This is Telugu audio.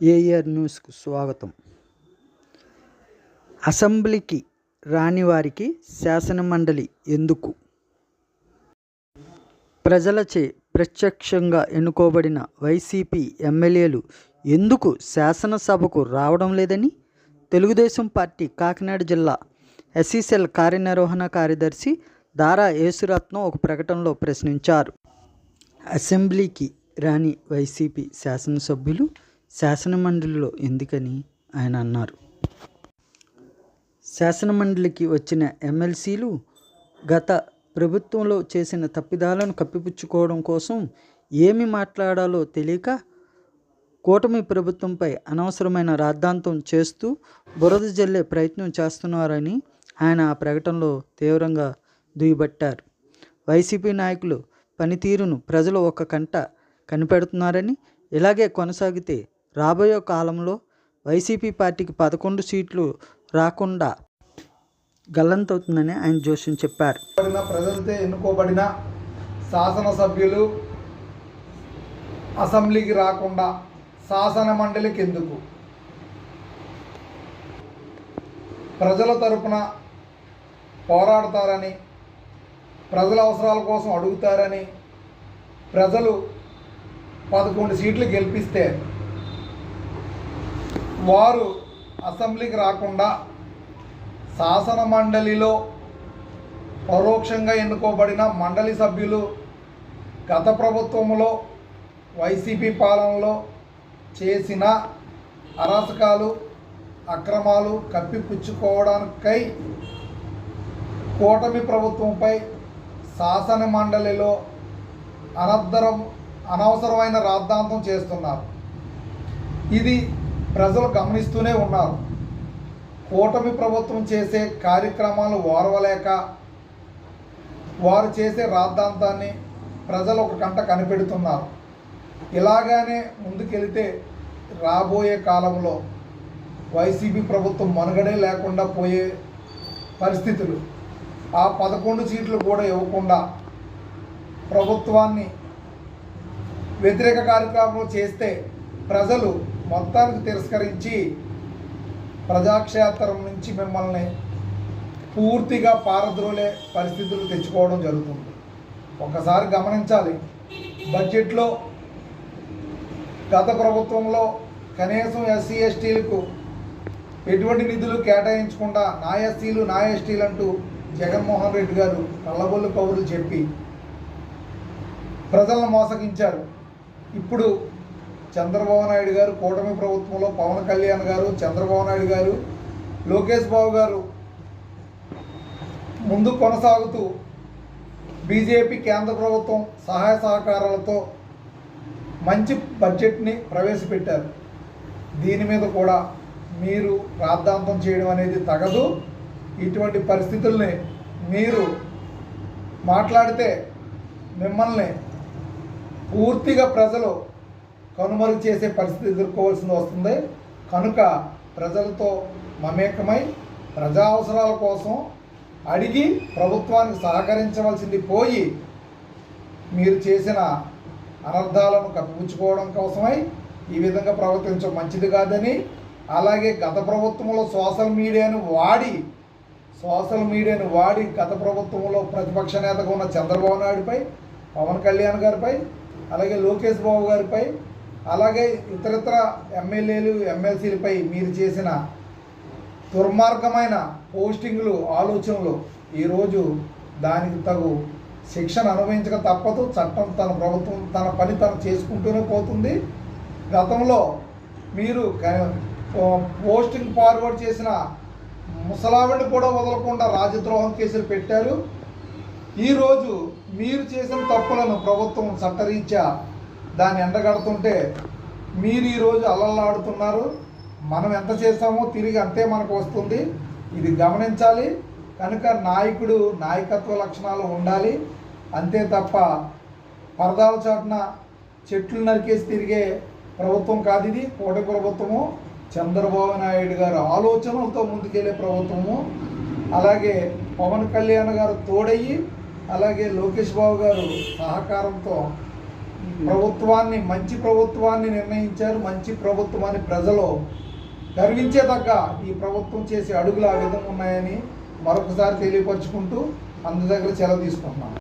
ఏఆర్ న్యూస్కు స్వాగతం. అసెంబ్లీకి రాని వారికి శాసనమండలి ఎందుకు? ప్రజలచే ప్రత్యక్షంగా ఎన్నుకోబడిన వైసీపీ ఎమ్మెల్యేలు ఎందుకు శాసనసభకు రావడం లేదని తెలుగుదేశం పార్టీ కాకినాడ జిల్లా ఎస్సీసెల్ కార్యనిర్వహణ కార్యదర్శి దారా యేసురత్నం ఒక ప్రకటనలో ప్రశ్నించారు. అసెంబ్లీకి రాని వైసీపీ శాసనసభ్యులు శాసనమండలిలో ఎందుకని ఆయన అన్నారు. శాసనమండలికి వచ్చిన ఎమ్మెల్సీలు గత ప్రభుత్వంలో చేసిన తప్పిదాలను కప్పిపుచ్చుకోవడం కోసం ఏమి మాట్లాడాలో తెలియక కూటమి ప్రభుత్వంపై అనవసరమైన రాద్ధాంతం చేస్తూ బురద జల్లే ప్రయత్నం చేస్తున్నారని ఆయన ఆ ప్రకటనలో తీవ్రంగా దుయ్యబట్టారు. వైసీపీ నాయకులు పనితీరును ప్రజలు ఒక కంట కనిపెడుతున్నారని, ఇలాగే కొనసాగితే రాబోయే కాలంలో వైసీపీ పార్టీకి 11 సీట్లు రాకుండా గల్లంతవుతుందని ఆయన జోస్యం చెప్పారు. ప్రజలతో ఎన్నుకోబడిన శాసనసభ్యులు అసెంబ్లీకి రాకుండా శాసన మండలికి ఎందుకు? ప్రజల తరపున పోరాడతారని, ప్రజల అవసరాల కోసం అడుగుతారని, ప్రజలు 11 సీట్లు గెలిపిస్తే వారు అసెంబ్లీకి రాకుండా శాసన మండలిలో పరోక్షంగా ఎన్నుకోబడిన మండలి సభ్యులు గత ప్రభుత్వంలో వైసీపీ పాలనలో చేసిన అరాచకాలు, అక్రమాలు కప్పిపుచ్చుకోవడానికై కూటమి ప్రభుత్వంపై శాసన మండలిలో అనవసరమైన రాద్ధాంతం చేస్తున్నారు. ఇది ప్రజలు గమనిస్తూనే ఉన్నారు. కూటమి ప్రభుత్వం చేసే కార్యక్రమాలు ఓర్వలేక వారు చేసే రాద్ధాంతాన్ని ప్రజలు ఒక కంట కనిపెడుతున్నారు. ఇలాగానే ముందుకెళ్తే రాబోయే కాలంలో వైసీపీ ప్రభుత్వం మనుగడే లేకుండా పోయే పరిస్థితులు, ఆ 11 సీట్లు కూడా ఇవ్వకుండా ప్రభుత్వాన్ని వ్యతిరేక కార్యక్రమాలు చేస్తే ప్రజలు మొత్తానికి తిరస్కరించి ప్రజాక్షేత్రం నుంచి మిమ్మల్ని పూర్తిగా పారద్రోలే పరిస్థితులు తెచ్చుకోవడం జరుగుతుంది. ఒకసారి గమనించాలి, బడ్జెట్లో గత ప్రభుత్వంలో కనీసం ఎస్సీ ఎస్టీలకు ఎటువంటి నిధులు కేటాయించకుండా నా ఎస్సీలు నా ఎస్టీలు అంటూ జగన్మోహన్ రెడ్డి గారు కళ్ళబొల్లు కబుర్లు చెప్పి ప్రజలను మోసగించారు. ఇప్పుడు చంద్రబాబు నాయుడు గారు, కూటమి ప్రభుత్వంలో పవన్ కళ్యాణ్ గారు, చంద్రబాబు నాయుడు గారు, లోకేష్ బాబు గారు ముందు కొనసాగుతూ బీజేపీ కేంద్ర ప్రభుత్వం సహాయ సహకారాలతో మంచి బడ్జెట్ని ప్రవేశపెట్టారు. దీని మీద కూడా మీరు రాద్ధాంతం చేయడం అనేది తగదు. ఇటువంటి పరిస్థితుల్ని మీరు మాట్లాడితే మిమ్మల్ని పూర్తిగా ప్రజలు కనుమరుగు చేసే పరిస్థితి ఎదుర్కోవాల్సి వస్తుంది. కనుక ప్రజలతో మమేకమై ప్రజా అవసరాల కోసం అడిగి ప్రభుత్వానికి సహకరించవలసింది పోయి మీరు చేసిన అనర్థాలను కప్పిపుచ్చుకోవడం కోసమై ఈ విధంగా ప్రవర్తించడం మంచిది కాదని, అలాగే గత ప్రభుత్వంలో సోషల్ మీడియాను వాడి గత ప్రభుత్వంలో ప్రతిపక్ష నేతగా ఉన్న చంద్రబాబు నాయుడుపై, పవన్ కళ్యాణ్ గారిపై, అలాగే లోకేష్ బాబు గారిపై, అలాగే ఇతరత్ర ఎమ్మెల్యేలు ఎమ్మెల్సీలపై మీరు చేసిన దుర్మార్గమైన పోస్టింగ్లు, ఆలోచనలు ఈరోజు దానికి తగు శిక్షను అనుభవించక తప్పదు. చట్టం తన పని తను చేసుకుంటూనే పోతుంది. గతంలో మీరు పోస్టింగ్ ఫార్వర్డ్ చేసిన ముసలావిడిని కూడా వదలకుండా రాజద్రోహం కేసులు పెట్టారు. ఈరోజు మీరు చేసిన తప్పులను ప్రభుత్వం చట్టరీత్యా దాన్ని ఎండగడుతుంటే మీరు ఈరోజు అల్లల్లాడుతున్నారు. మనం ఎంత చేస్తామో తిరిగి అంతే మనకు వస్తుంది. ఇది గమనించాలి. కనుక నాయకుడు నాయకత్వ లక్షణాలు ఉండాలి. అంతే తప్ప పరదాల చాటున చెట్లు నరికేసి తిరిగే ప్రభుత్వం కాదు ఇది. కూటమి ప్రభుత్వము, చంద్రబాబు నాయుడు గారు ఆలోచనలతో ముందుకెళ్ళే ప్రభుత్వము. అలాగే పవన్ కళ్యాణ్ గారు తోడయ్యి, అలాగే లోకేష్ బాబు గారు సహకారంతో ప్రభుత్వాన్ని మంచి ప్రభుత్వాన్ని నిర్ణయించారు. మంచి ప్రభుత్వాన్ని ప్రజలు గర్వించేదగ్గ ఈ ప్రభుత్వం చేసే అడుగులు ఆ విధంగా ఉన్నాయని మరొకసారి తెలియపరుచుకుంటూ అందరి దగ్గర సెలవు తీసుకుంటున్నాను.